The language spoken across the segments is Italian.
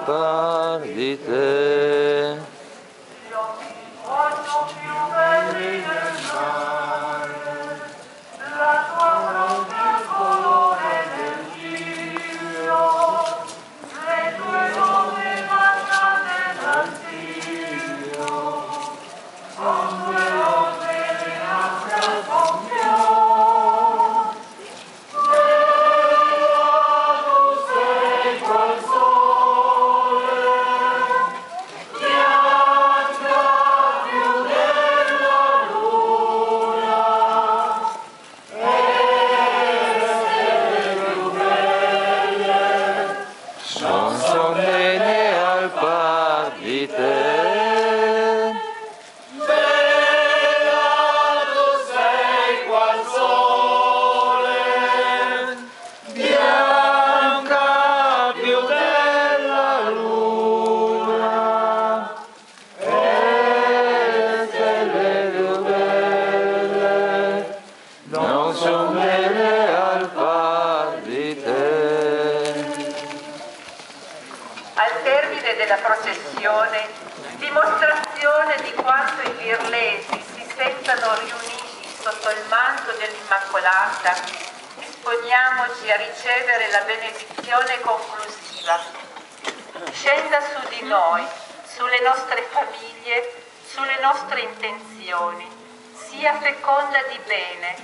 par di te. Al termine della processione, dimostrazione di quanto i virlesi si sentano riuniti sotto il manto dell'Immacolata, disponiamoci a ricevere la benedizione conclusiva. Scenda su di noi, sulle nostre famiglie, sulle nostre intenzioni, sia feconda di bene,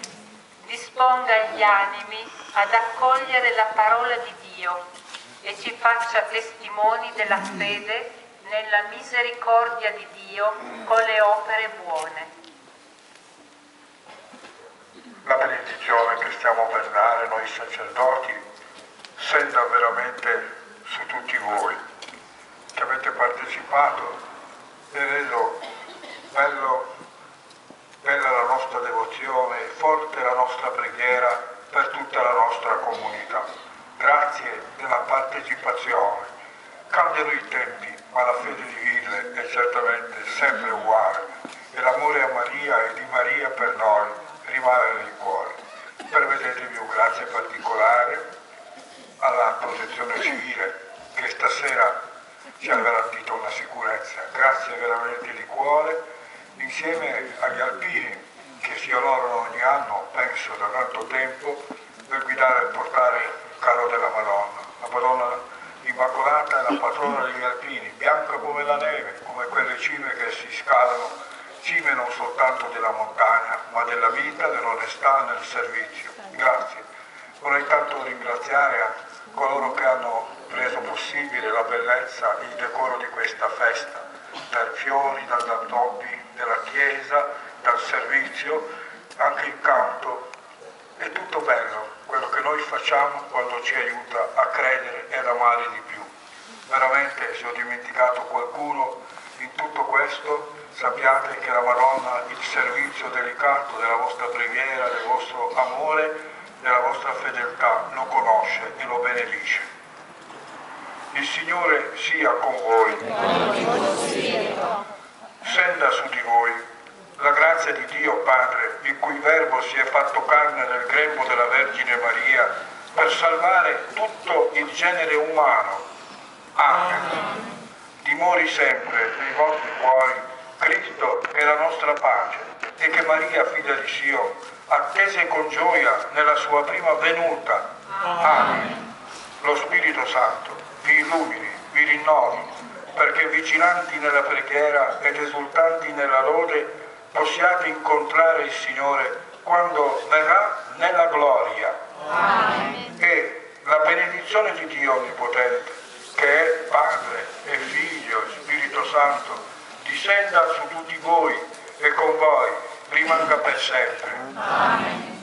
disponga gli animi ad accogliere la parola di Dio e ci faccia testimoni della fede nella misericordia di Dio con le opere buone. La benedizione che stiamo per dare noi sacerdoti senta veramente su tutti voi che avete partecipato e reso bella la nostra devozione e forte la nostra preghiera per tutta la nostra comunità. Grazie della partecipazione. Cambiano i tempi, ma la fede di Virle è certamente sempre uguale e l'amore a Maria e di Maria per noi rimane nel cuore. Permettetemi un grazie particolare alla Protezione Civile che stasera ci ha garantito una sicurezza. Grazie veramente di cuore, insieme agli alpini che si onorano ogni anno, penso da tanto tempo, per guidare e portare il carro della Madonna. La Madonna Immacolata è la patrona degli alpini, bianca come la neve, come quelle cime che si scalano, cime non soltanto della montagna, ma della vita, dell'onestà nel servizio. Grazie. Vorrei tanto ringraziare a coloro che hanno reso possibile la bellezza e il decoro di questa festa, dai fiori, dagli addobbi della chiesa, dal servizio, anche il canto. È tutto bello quello che noi facciamo quando ci aiuta a credere e ad amare di più. Veramente, se ho dimenticato qualcuno in tutto questo, sappiate che la Madonna il servizio delicato della vostra preghiera, del vostro amore, della vostra fedeltà lo conosce e lo benedice. Il Signore sia con voi. Senda su di voi la grazia di Dio Padre, il cui Verbo si è fatto carne nel grembo della Vergine Maria per salvare tutto il genere umano. Amen. Dimori sempre nei vostri cuori Cristo e la nostra pace, e che Maria, figlia di Sion, attese con gioia nella sua prima venuta. Amen. Lo Spirito Santo vi illumini, vi rinnovi, perché vigilanti nella preghiera ed esultanti nella lode possiate incontrare il Signore quando verrà nella gloria. Amen. E la benedizione di Dio Onnipotente, che è Padre e Figlio e Spirito Santo, discenda su tutti voi e con voi rimanga per sempre. Amen.